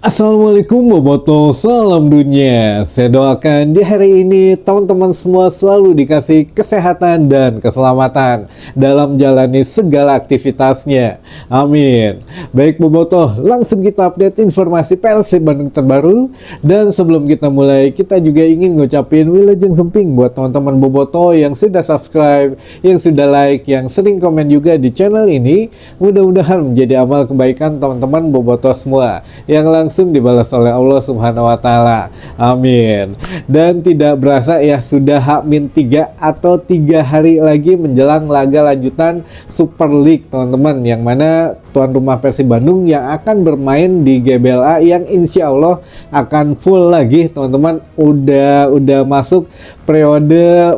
Assalamualaikum Boboto, salam dunia. Saya doakan di hari ini teman-teman semua selalu dikasih kesehatan dan keselamatan dalam jalani segala aktivitasnya. Amin. Baik Boboto, langsung kita update informasi Persib Bandung terbaru. Dan sebelum kita mulai, kita juga ingin ngucapin Wilujeng Semping buat teman-teman Boboto yang sudah subscribe, yang sudah like, yang sering komen juga di channel ini. Mudah-mudahan menjadi amal kebaikan teman-teman Boboto semua yang langsung dibalas oleh Allah Subhanahu wa taala. Amin. Dan tidak berasa ya sudah H-3 atau 3 hari lagi menjelang laga lanjutan Super League teman-teman, yang mana tuan rumah Persib Bandung yang akan bermain di GBLA yang insya Allah akan full lagi teman-teman. Udah masuk periode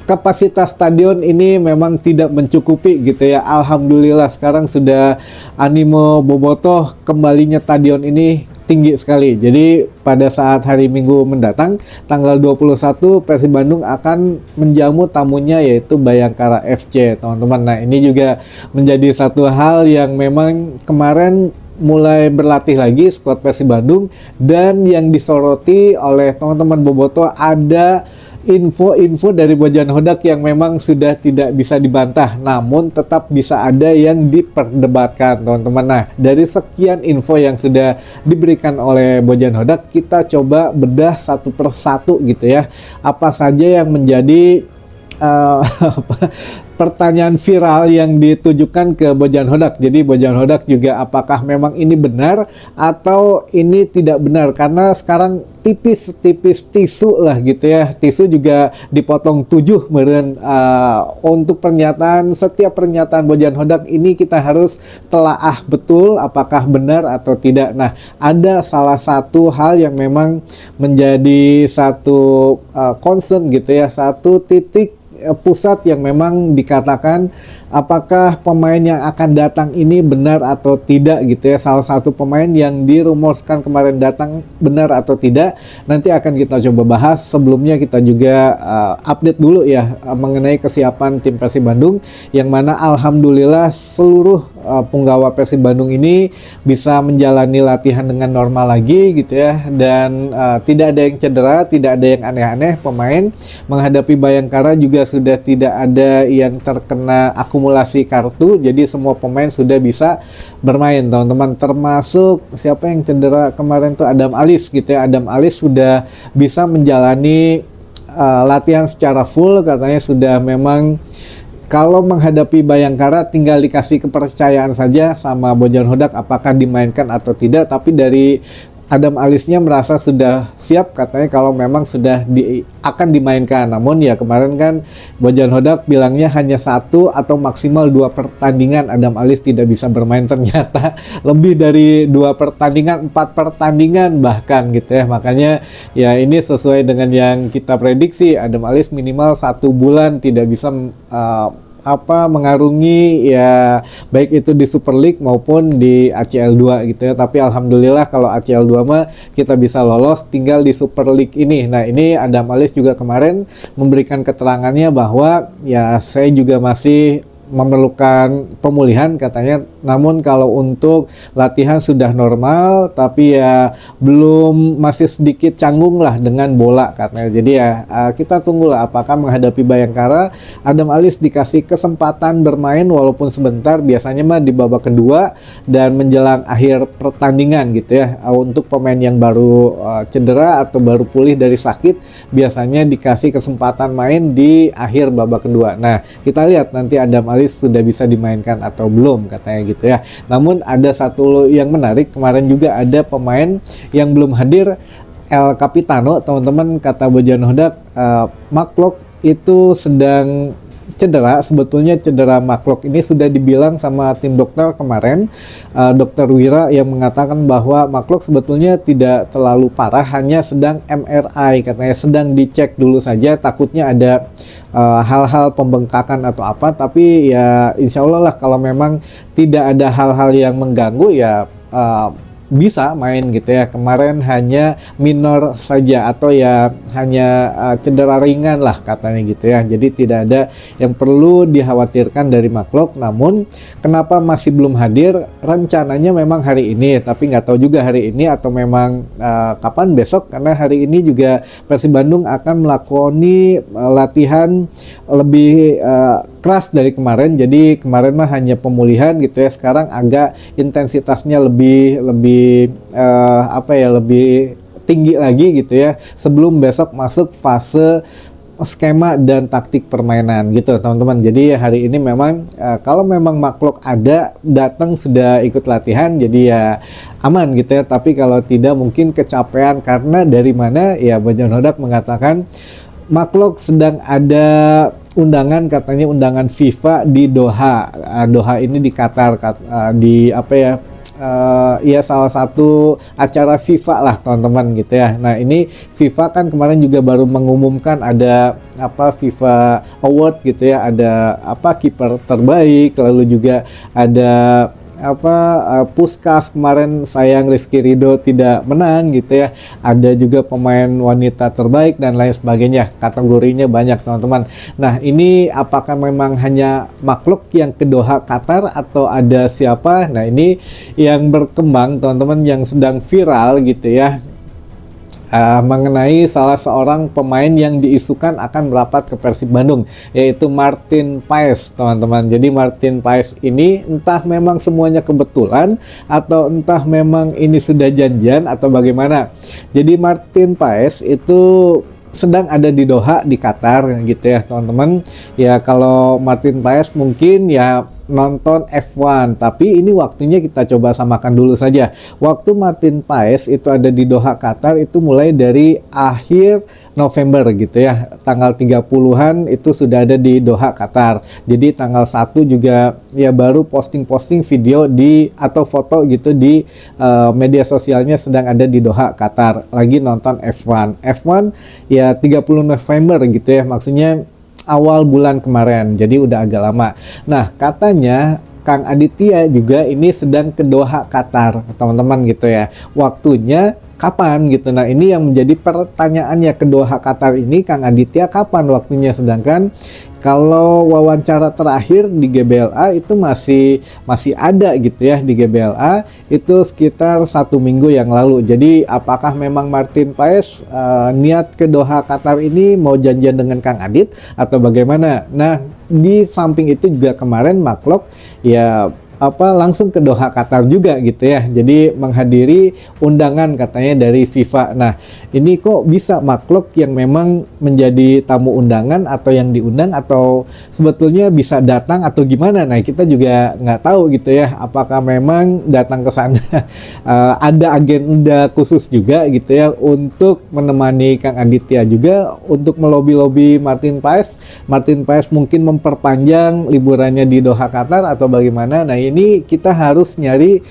kapasitas stadion ini memang tidak mencukupi gitu ya. Alhamdulillah sekarang sudah animo bobotoh kembalinya stadion ini tinggi sekali. Jadi pada saat hari Minggu mendatang tanggal 21 Persib Bandung akan menjamu tamunya yaitu Bayangkara FC teman-teman. Nah ini juga menjadi satu hal yang memang kemarin mulai berlatih lagi skuad Persib Bandung, dan yang disoroti oleh teman-teman bobotoh ada info-info dari Bojan Hodak yang memang sudah tidak bisa dibantah, namun tetap bisa ada yang diperdebatkan teman-teman. Nah dari sekian info yang sudah diberikan oleh Bojan Hodak, kita coba bedah satu persatu gitu ya, apa saja yang menjadi pertanyaan viral yang ditujukan ke Bojan Hodak. Jadi Bojan Hodak juga apakah memang ini benar atau ini tidak benar, karena sekarang tipis-tipis tisu lah gitu ya, tisu juga dipotong 7 meren. Untuk setiap pernyataan Bojan Hodak ini kita harus telaah betul apakah benar atau tidak. Nah ada salah satu hal yang memang menjadi satu concern gitu ya, satu titik pusat yang memang dikatakan apakah pemain yang akan datang ini benar atau tidak gitu ya. Salah satu pemain yang dirumorskan kemarin datang benar atau tidak, nanti akan kita coba bahas. Sebelumnya kita juga update dulu ya mengenai kesiapan tim Persib Bandung, yang mana alhamdulillah seluruh punggawa Persib Bandung ini bisa menjalani latihan dengan normal lagi gitu ya, dan tidak ada yang cedera, tidak ada yang aneh-aneh. Pemain menghadapi Bayangkara juga sudah tidak ada yang terkena akumulasi kartu, jadi semua pemain sudah bisa bermain teman-teman, termasuk siapa yang cedera kemarin tuh Adam Alis gitu ya. Adam Alis sudah bisa menjalani latihan secara full, katanya sudah memang kalau menghadapi Bayangkara tinggal dikasih kepercayaan saja sama Bojan Hodak apakah dimainkan atau tidak. Tapi dari Adam Alisnya merasa sudah siap katanya kalau memang sudah akan dimainkan. Namun ya kemarin kan Bojan Hodak bilangnya hanya 1 atau maksimal 2 pertandingan Adam Alis tidak bisa bermain, ternyata lebih dari 2 pertandingan, 4 pertandingan bahkan gitu ya. Makanya ya ini sesuai dengan yang kita prediksi, Adam Alis minimal 1 bulan tidak bisa mengarungi ya, baik itu di Super League maupun di ACL 2 gitu ya. Tapi alhamdulillah kalau ACL 2 mah kita bisa lolos, tinggal di Super League ini. Nah ini Adam Alis juga kemarin memberikan keterangannya bahwa ya saya juga masih memerlukan pemulihan katanya, namun kalau untuk latihan sudah normal, tapi ya belum, masih sedikit canggung lah dengan bola katanya. Jadi ya kita tunggulah apakah menghadapi Bayangkara Adam Alis dikasih kesempatan bermain walaupun sebentar, biasanya mah di babak kedua dan menjelang akhir pertandingan gitu ya. Untuk pemain yang baru cedera atau baru pulih dari sakit biasanya dikasih kesempatan main di akhir babak kedua. Nah kita lihat nanti Adam Alis sudah bisa dimainkan atau belum katanya gitu ya. Namun ada satu yang menarik, kemarin juga ada pemain yang belum hadir, El Capitano teman-teman. Kata Bojan Hodak, Mark itu sedang cedera. Sebetulnya cedera Mark ini sudah dibilang sama tim dokter kemarin, dokter Wira yang mengatakan bahwa Mark sebetulnya tidak terlalu parah, hanya sedang MRI katanya, sedang dicek dulu saja, takutnya ada hal-hal pembengkakan atau apa. Tapi ya insya Allah lah kalau memang tidak ada hal-hal yang mengganggu ya bisa main gitu ya. Kemarin hanya minor saja atau ya hanya cedera ringan lah katanya gitu ya. Jadi tidak ada yang perlu dikhawatirkan dari McLough. Namun kenapa masih belum hadir? Rencananya memang hari ini, tapi nggak tahu juga hari ini atau memang kapan besok, karena hari ini juga Persib Bandung akan melakoni latihan lebih keras dari kemarin. Jadi kemarin mah hanya pemulihan gitu ya. Sekarang agak intensitasnya lebih lebih tinggi lagi gitu ya, sebelum besok masuk fase skema dan taktik permainan gitu teman-teman. Jadi hari ini memang kalau memang McLough ada datang sudah ikut latihan, jadi ya aman gitu ya. Tapi kalau tidak mungkin kecapean, karena dari mana ya Bojan Hodak mengatakan McLough sedang ada undangan, katanya undangan FIFA di Doha. Doha ini di Qatar, di apa ya, ya salah satu acara FIFA lah teman-teman gitu ya. Nah ini FIFA kan kemarin juga baru mengumumkan ada apa, FIFA Award gitu ya, ada apa, kiper terbaik, lalu juga ada Puskas kemarin, sayang Rizky Ridho tidak menang gitu ya. Ada juga pemain wanita terbaik dan lain sebagainya, kategorinya banyak teman-teman. Nah ini apakah memang hanya McLough yang ke Doha Qatar atau ada siapa? Nah ini yang berkembang teman-teman, yang sedang viral gitu ya, mengenai salah seorang pemain yang diisukan akan merapat ke Persib Bandung, yaitu Martin Paes teman-teman. Jadi Martin Paes ini entah memang semuanya kebetulan atau entah memang ini sudah janjian atau bagaimana. Jadi Martin Paes itu sedang ada di Doha di Qatar gitu ya teman-teman. Ya kalau Martin Paes mungkin ya nonton F1, tapi ini waktunya kita coba samakan dulu saja. Waktu Martin Paes itu ada di Doha Qatar itu mulai dari akhir November gitu ya, tanggal 30-an itu sudah ada di Doha Qatar. Jadi tanggal 1 juga ya baru posting-posting video di atau foto gitu di media sosialnya sedang ada di Doha Qatar lagi nonton F1. F1 ya 30 November gitu ya, maksudnya awal bulan kemarin, jadi udah agak lama. Nah katanya Kang Aditya juga ini sedang ke Doha Qatar teman-teman gitu ya, waktunya kapan gitu. Nah ini yang menjadi pertanyaannya, ke Doha Qatar ini Kang Aditya kapan waktunya, sedangkan kalau wawancara terakhir di GBLA itu masih ada gitu ya, di GBLA itu sekitar 1 minggu yang lalu. Jadi apakah memang Martin Paes niat ke Doha Qatar ini mau janjian dengan Kang Adit atau bagaimana? Nah di samping itu juga kemarin McLough ya langsung ke Doha Qatar juga gitu ya. Jadi menghadiri undangan katanya dari FIFA. Nah, ini kok bisa McLough yang memang menjadi tamu undangan atau yang diundang, atau sebetulnya bisa datang atau gimana? Nah, kita juga nggak tahu gitu ya. Apakah memang datang ke sana ada agenda khusus juga gitu ya untuk menemani Kang Aditya juga untuk melobi-lobi Martin Paes. Martin Paes mungkin memperpanjang liburannya di Doha Qatar atau bagaimana? Nah, ini kita harus nyari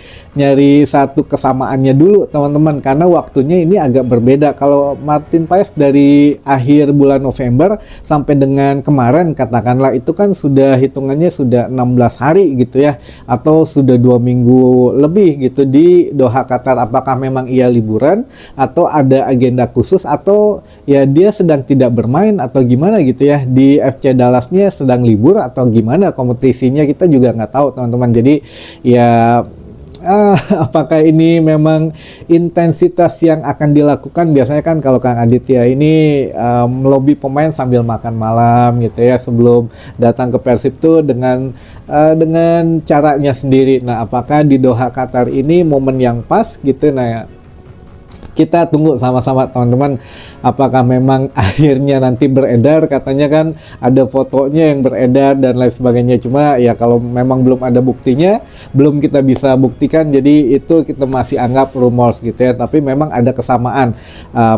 satu kesamaannya dulu teman-teman, karena waktunya ini agak berbeda. Kalau Martin Paes dari akhir bulan November sampai dengan kemarin katakanlah itu kan sudah hitungannya sudah 16 hari gitu ya, atau sudah 2 minggu lebih gitu di Doha Qatar. Apakah memang ia liburan atau ada agenda khusus, atau ya dia sedang tidak bermain atau gimana gitu ya, di FC Dallasnya sedang libur atau gimana kompetisinya, kita juga nggak tahu teman-teman. Jadi ya apakah ini memang intensitas yang akan dilakukan? Biasanya kan kalau Kang Aditya ini melobi pemain sambil makan malam gitu ya sebelum datang ke Persib tuh dengan caranya sendiri. Nah apakah di Doha Qatar ini momen yang pas gitu? Nah kita tunggu sama-sama teman-teman, apakah memang akhirnya nanti beredar, katanya kan ada fotonya yang beredar dan lain sebagainya. Cuma ya kalau memang belum ada buktinya, belum kita bisa buktikan, jadi itu kita masih anggap rumors gitu ya. Tapi memang ada kesamaan,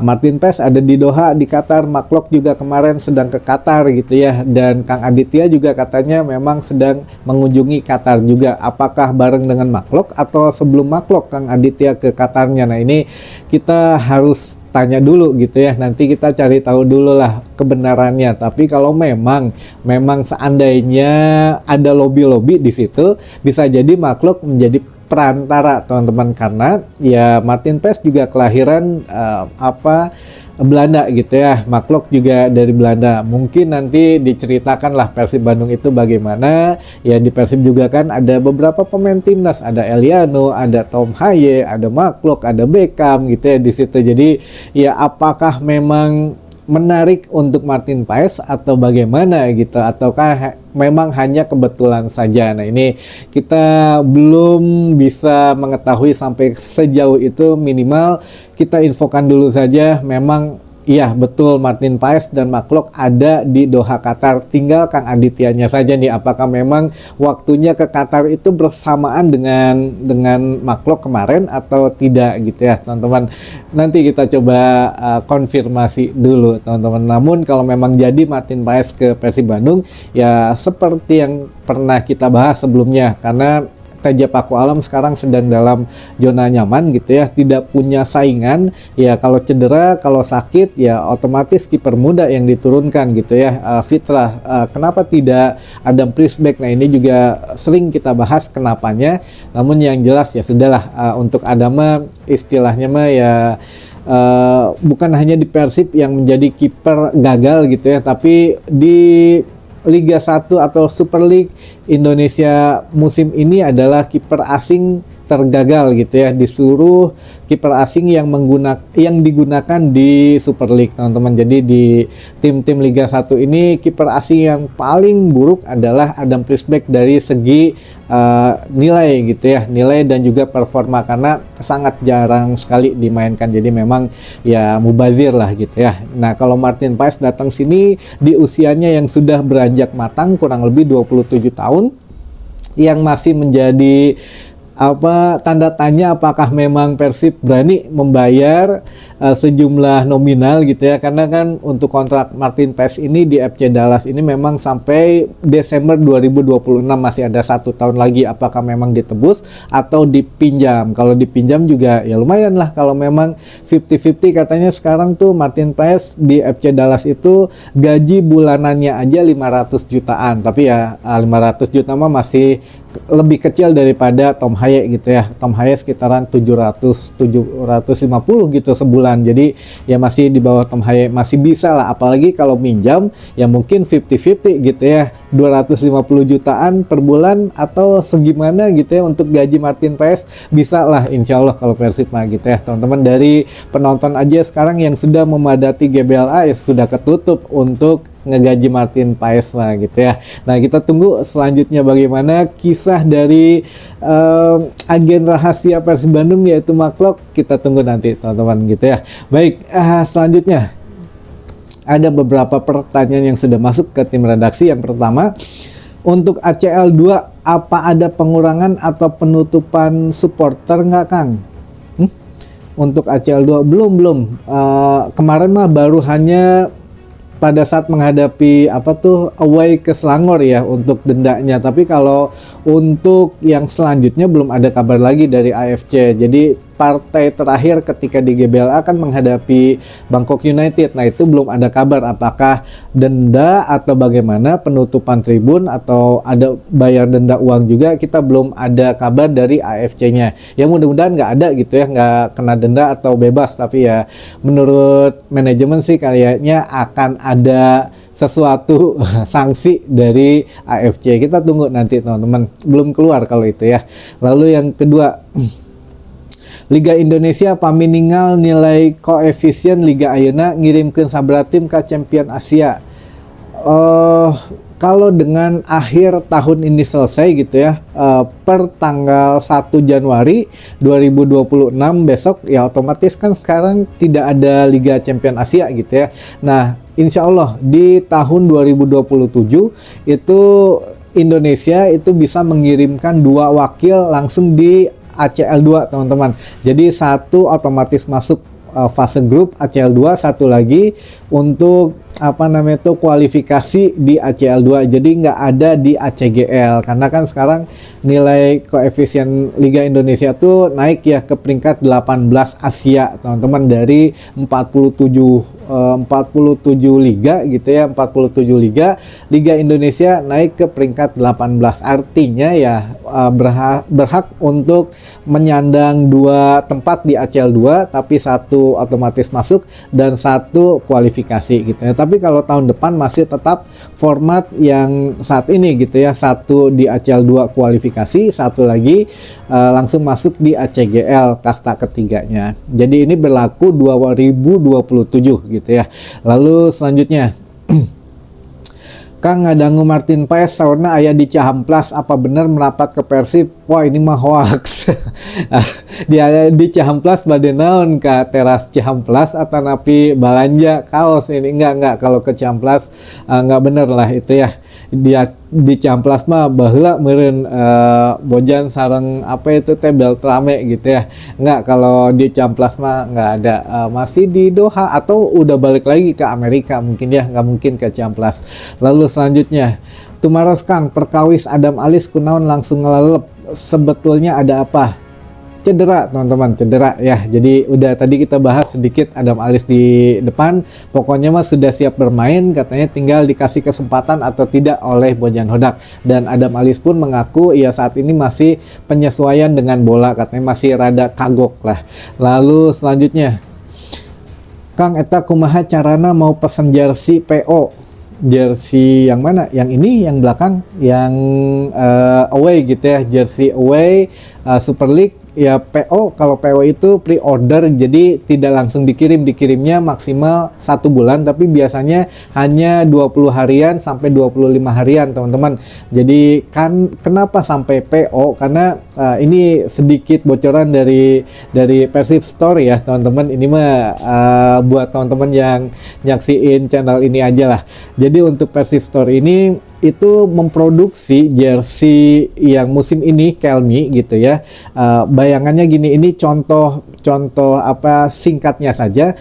Martin Paes ada di Doha di Qatar, McLough juga kemarin sedang ke Qatar gitu ya, dan Kang Aditya juga katanya memang sedang mengunjungi Qatar juga. Apakah bareng dengan McLough atau sebelum McLough Kang Aditya ke Qatarnya? Nah ini kita harus tanya dulu gitu ya, nanti kita cari tahu dulu lah kebenarannya. Tapi kalau memang seandainya ada lobby-lobby di situ, bisa jadi McLough menjadi perantara teman-teman, karena ya Martin Paes juga kelahiran Belanda gitu ya, Maklok juga dari Belanda. Mungkin nanti diceritakan lah Persib Bandung itu bagaimana. Ya di Persib juga kan ada beberapa pemain timnas, ada Eliano, ada Tom Haye, ada Maklok, ada Beckham gitu ya di situ. Jadi ya apakah memang menarik untuk Martin Paes atau bagaimana gitu, ataukah memang hanya kebetulan saja. Nah ini kita belum bisa mengetahui sampai sejauh itu, minimal kita infokan dulu saja memang iya betul Martin Paes dan Maklok ada di Doha Qatar. Tinggal Kang Adityanya saja nih, apakah memang waktunya ke Qatar itu bersamaan dengan Maklok kemarin atau tidak gitu ya teman-teman. Nanti kita coba konfirmasi dulu teman-teman. Namun kalau memang jadi Martin Paes ke Persib Bandung, ya seperti yang pernah kita bahas sebelumnya, karena Teja Paku Alam sekarang sedang dalam zona nyaman gitu ya, tidak punya saingan. Ya kalau cedera, kalau sakit ya otomatis kiper muda yang diturunkan gitu ya, fitrah. Kenapa tidak Adam Prisbeck? Nah ini juga sering kita bahas kenapanya. Namun yang jelas ya sudahlah, untuk Adam istilahnya mah ya bukan hanya di Persib yang menjadi kiper gagal gitu ya, tapi di Liga 1 atau Super League Indonesia musim ini adalah kiper asing tergagal gitu ya, disuruh kiper asing yang digunakan di Super League teman-teman. Jadi di tim-tim Liga 1 ini kiper asing yang paling buruk adalah Adam Prisbeck dari segi nilai gitu ya, nilai dan juga performa, karena sangat jarang sekali dimainkan. Jadi memang ya mubazir lah gitu ya. Nah kalau Martin Paes datang sini di usianya yang sudah beranjak matang, kurang lebih 27 tahun, yang masih menjadi tanda tanya apakah memang Persib berani membayar sejumlah nominal gitu ya, karena kan untuk kontrak Martin Paes ini di FC Dallas ini memang sampai Desember 2026, masih ada 1 tahun lagi. Apakah memang ditebus atau dipinjam? Kalau dipinjam juga ya lumayan lah, kalau memang 50-50. Katanya sekarang tuh Martin Paes di FC Dallas itu gaji bulanannya aja 500 jutaan, tapi ya 500 juta mah masih lebih kecil daripada Tom Haye gitu ya. Tom Haye sekitaran 750 gitu sebulan. Jadi ya masih di bawah Tom Haye, masih bisa lah. Apalagi kalau minjam ya mungkin 50-50 gitu ya, 250 jutaan per bulan atau segimana gitu ya untuk gaji Martin Paes. Bisa lah insya Allah kalau Persib mah gitu ya teman-teman. Dari penonton aja sekarang yang sudah memadati GBLA ya sudah ketutup untuk ngegaji Martin Paes lah gitu ya. Nah kita tunggu selanjutnya bagaimana kisah dari agen rahasia Persib Bandung yaitu Maklok. Kita tunggu nanti teman-teman gitu ya. Baik, selanjutnya ada beberapa pertanyaan yang sudah masuk ke tim redaksi. Yang pertama, untuk ACL 2 apa ada pengurangan atau penutupan supporter nggak Kang? Untuk ACL 2 belum. Kemarin mah baru hanya pada saat menghadapi away ke Selangor ya untuk dendanya. Tapi kalau untuk yang selanjutnya belum ada kabar lagi dari AFC. Jadi partai terakhir ketika di GBLA kan menghadapi Bangkok United. Nah itu belum ada kabar apakah denda atau bagaimana, penutupan tribun atau ada bayar denda uang juga. Kita belum ada kabar dari AFC-nya. Ya mudah-mudahan nggak ada gitu ya, nggak kena denda atau bebas. Tapi ya menurut manajemen sih kayaknya akan ada sesuatu sanksi dari AFC. Kita tunggu nanti teman-teman, belum keluar kalau itu ya. Lalu yang kedua, Liga Indonesia paminingal nilai koefisien Liga Ayeuna ngirimkeun sabaraha tim ka Champion Asia. Kalau dengan akhir tahun ini selesai gitu ya, per tanggal 1 Januari 2026 besok ya otomatis kan sekarang tidak ada Liga Champion Asia gitu ya. Nah insya Allah di tahun 2027 itu Indonesia itu bisa mengirimkan 2 wakil langsung di ACL 2 teman-teman. Jadi satu otomatis masuk fase grup ACL 2, satu lagi untuk apa namanya tuh kualifikasi di ACL2, jadi nggak ada di ACGL karena kan sekarang nilai koefisien Liga Indonesia tuh naik ya ke peringkat 18 Asia teman-teman, dari 47 liga gitu ya, 47 liga, Liga Indonesia naik ke peringkat 18, artinya ya berhak untuk menyandang 2 tempat di ACL2, tapi 1 otomatis masuk dan 1 kualifikasi gitu ya. Tapi kalau tahun depan masih tetap format yang saat ini gitu ya, 1 di ACL2 kualifikasi, 1 lagi langsung masuk di ACGL kasta ketiganya. Jadi ini berlaku 2027 gitu ya. Lalu selanjutnya Kang ngadangu Martin Paes saurna aya di Cihamplas, apa benar merapat ke Persib? Wah ini mah hoax. Dia di Cihamplas bade naon ka teras Cihamplas atau napi balanja kaos ini? Enggak, kalau ke Cihamplas enggak bener lah itu ya. Dia di Cihamplas mah baheula meureun bojan sareng apa itu teh Beltrame gitu ya. Enggak, kalau di Cihamplas mah enggak ada, masih di Doha atau udah balik lagi ke Amerika mungkin ya, nggak mungkin ke Cihamplas. Lalu selanjutnya Tumaros Kang perkawis Adam Alis kunaon langsung ngelalep, sebetulnya ada apa? Cedera teman-teman, cedera ya. Jadi udah tadi kita bahas sedikit Adam Alis di depan, pokoknya mah sudah siap bermain, katanya tinggal dikasih kesempatan atau tidak oleh Bojan Hodak. Dan Adam Alis pun mengaku ya saat ini masih penyesuaian dengan bola, katanya masih rada kagok lah. Lalu selanjutnya Kang eta kumaha carana mau pesen jersey PO? Jersey yang mana? Yang ini, yang belakang, yang away gitu ya, jersey away Super League ya. PO, kalau PO itu pre-order, jadi tidak langsung dikirimnya maksimal 1 bulan, tapi biasanya hanya 20 harian sampai 25 harian teman-teman. Jadi kan kenapa sampai PO, karena ini sedikit bocoran dari Persib Store ya teman-teman. Ini mah buat teman-teman yang nyaksiin channel ini aja lah. Jadi untuk Persib Store ini itu memproduksi jersey yang musim ini Kelmi gitu ya. Bayangannya gini, ini contoh apa singkatnya saja.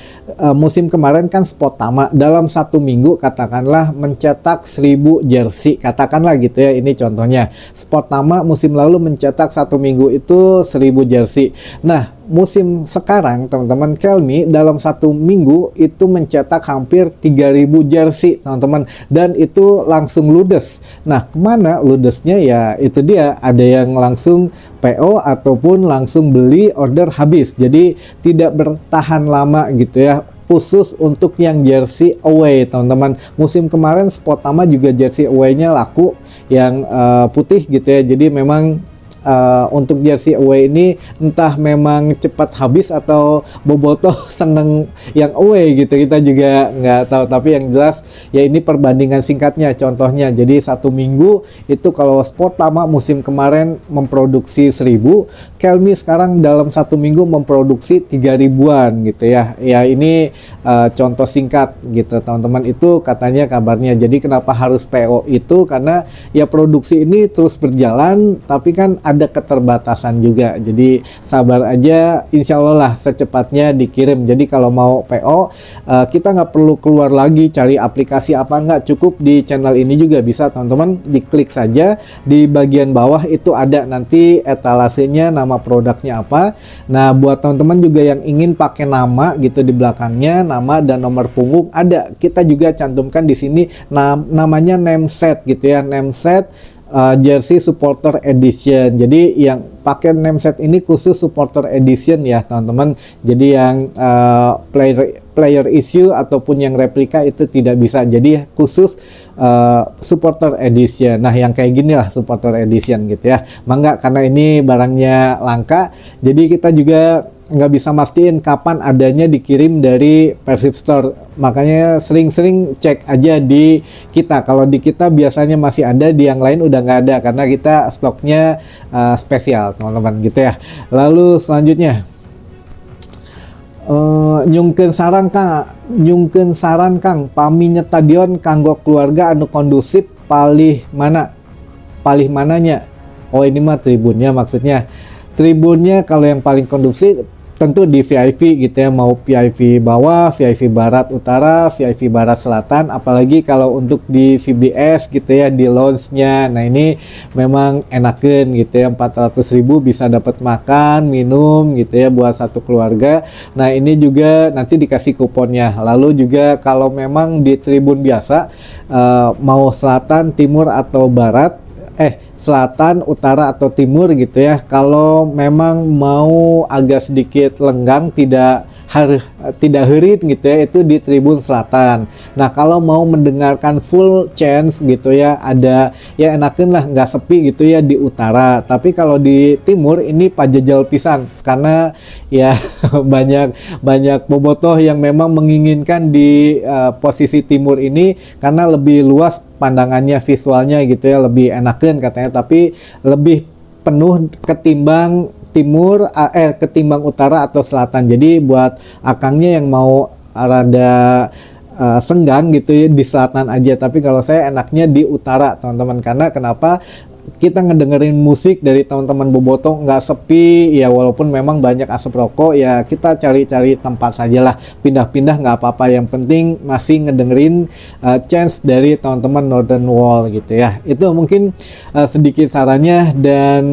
Musim kemarin kan Spotama dalam 1 minggu katakanlah mencetak 1000 jersey, katakanlah gitu ya, ini contohnya. Spotama musim lalu mencetak 1 minggu itu 1000 jersey. Nah musim sekarang teman-teman, Kelmi dalam 1 minggu itu mencetak hampir 3000 jersey teman-teman, dan itu langsung ludes. Nah kemana ludesnya? Ya itu dia, ada yang langsung PO ataupun langsung beli order habis, jadi tidak bertahan lama gitu ya, khusus untuk yang jersey away teman-teman. Musim kemarin Spotama juga jersey away-nya laku yang putih gitu ya, jadi memang untuk jersey away ini entah memang cepat habis atau bobotoh seneng yang away gitu, kita juga nggak tahu. Tapi yang jelas ya ini perbandingan singkatnya contohnya. Jadi 1 minggu itu kalau Spotama musim kemarin memproduksi 1000, Kelmi sekarang dalam 1 minggu memproduksi 3000-an gitu ya. Ya ini contoh singkat gitu teman-teman, itu katanya kabarnya. Jadi kenapa harus PO itu, karena ya produksi ini terus berjalan, tapi kan ada keterbatasan juga. Jadi sabar aja, insya Allah lah secepatnya dikirim. Jadi kalau mau PO kita nggak perlu keluar lagi cari aplikasi apa, nggak, cukup di channel ini juga bisa teman-teman, diklik saja di bagian bawah itu ada nanti etalasenya, nama produknya apa. Nah buat teman-teman juga yang ingin pakai nama gitu di belakangnya, nama dan nomor punggung ada, kita juga cantumkan di sini namanya name set gitu ya, name set jersey supporter edition. Jadi yang pakai name set ini khusus supporter edition ya teman-teman. Jadi yang player issue ataupun yang replika itu tidak bisa, jadi khusus supporter edition. Nah yang kayak gini lah supporter edition gitu ya. Mangga, karena ini barangnya langka, jadi kita juga nggak bisa mastiin kapan adanya dikirim dari Persib Store. Makanya sering-sering cek aja di kita. Kalau di kita biasanya masih ada, di yang lain udah nggak ada karena kita stoknya spesial teman-teman gitu ya. Lalu selanjutnya nyungkeun saran Kang pami nyetadion kanggo keluarga anu kondusif palih mananya? Oh ini mah tribunnya maksudnya. Tribunnya kalau yang paling kondusif tentu di VIP gitu ya, mau VIP bawah, VIP barat utara, VIP barat selatan, apalagi kalau untuk di VBS gitu ya, di lounge-nya. Nah ini memang enakan gitu ya, 400.000 bisa dapat makan, minum gitu ya buat satu keluarga. Nah ini juga nanti dikasih kuponnya. Lalu juga kalau memang di tribun biasa, mau selatan, timur atau barat, selatan, utara atau timur gitu ya. Kalau memang mau agak sedikit lenggang, tidak herit gitu ya, itu di tribun selatan. Nah kalau mau mendengarkan full chance gitu ya, ada ya enakan lah, nggak sepi gitu ya di utara. Tapi kalau di timur ini pajajal pisan, karena ya banyak bobotoh yang memang menginginkan di posisi timur ini karena lebih luas pandangannya, visualnya gitu ya, lebih enakan katanya, tapi lebih penuh ketimbang timur, ketimbang utara atau selatan. Jadi buat akangnya yang mau rada senggang gitu ya, di selatan aja. Tapi kalau saya enaknya di utara teman-teman, karena kenapa, kita ngedengerin musik dari teman-teman bobotoh nggak sepi ya, walaupun memang banyak asap rokok ya, kita cari-cari tempat sajalah, pindah-pindah nggak apa-apa, yang penting masih ngedengerin chance dari teman-teman Northern Wall gitu ya. Itu mungkin sedikit sarannya. Dan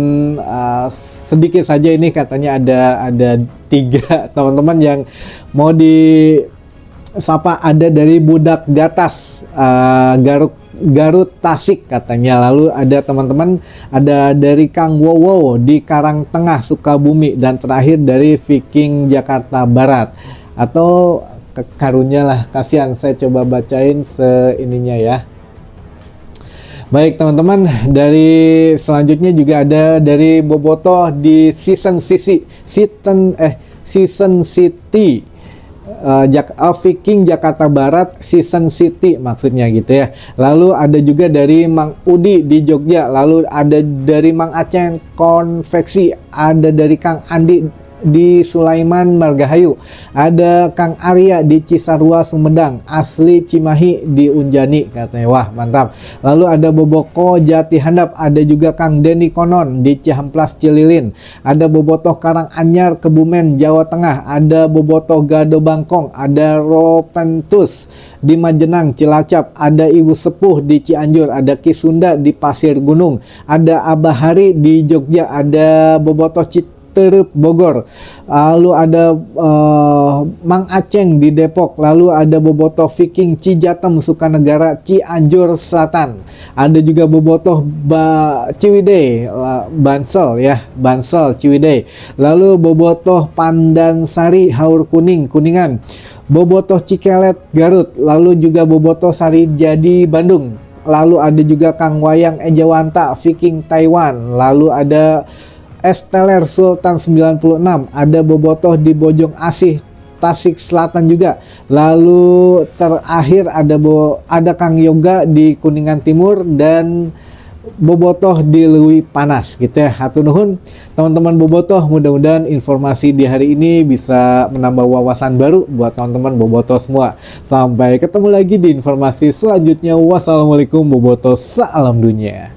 sedikit saja ini katanya ada 3 teman-teman yang mau di sapa, ada dari Budak Gatas, Garut Tasik katanya. Lalu ada teman-teman, ada dari Kang Wowo di Karangtengah Sukabumi, dan terakhir dari Viking Jakarta Barat. Atau karunya lah, kasihan, saya coba bacain seininya ya. Baik teman-teman, dari selanjutnya juga ada dari bobotoh di Season City, Viking Jakarta Barat, Season City maksudnya gitu ya. Lalu ada juga dari Mang Udi di Jogja, lalu ada dari Mang Aceh Konveksi, ada dari Kang Andi di Sulaiman Margahayu, ada Kang Arya di Cisarua Sumedang, Asli Cimahi di Unjani katanya. Wah mantap. Lalu ada Boboko Jati Handap, ada juga Kang Deni Konon di Cihamplas Cililin, ada bobotoh Karanganyar Kebumen Jawa Tengah, ada bobotoh Gado Bangkong, ada Ropentus di Majenang Cilacap, ada Ibu Sepuh di Cianjur, ada Kisunda di Pasir Gunung, ada Abah Hari di Jogja, ada bobotoh Citerep Bogor, lalu ada Mang Aceng di Depok, lalu ada bobotoh Viking Cijatem Sukanegara Cianjur Selatan, ada juga bobotoh Ciwidey Bansel ya, Bansel Ciwidey, lalu bobotoh Pandansari Haur Kuningan, bobotoh Cikelet Garut, lalu juga bobotoh Sari Jadi Bandung, lalu ada juga Kang Wayang Ejawanta Viking Taiwan, lalu ada Esteller Sultan 96, ada bobotoh di Bojong Asih Tasik Selatan juga. Lalu terakhir ada Kang Yoga di Kuningan Timur, dan bobotoh di Leuwi Panas gitu ya. Hatur nuhun teman-teman bobotoh, mudah-mudahan informasi di hari ini bisa menambah wawasan baru buat teman-teman bobotoh semua. Sampai ketemu lagi di informasi selanjutnya. Wassalamualaikum bobotoh, salam dunia.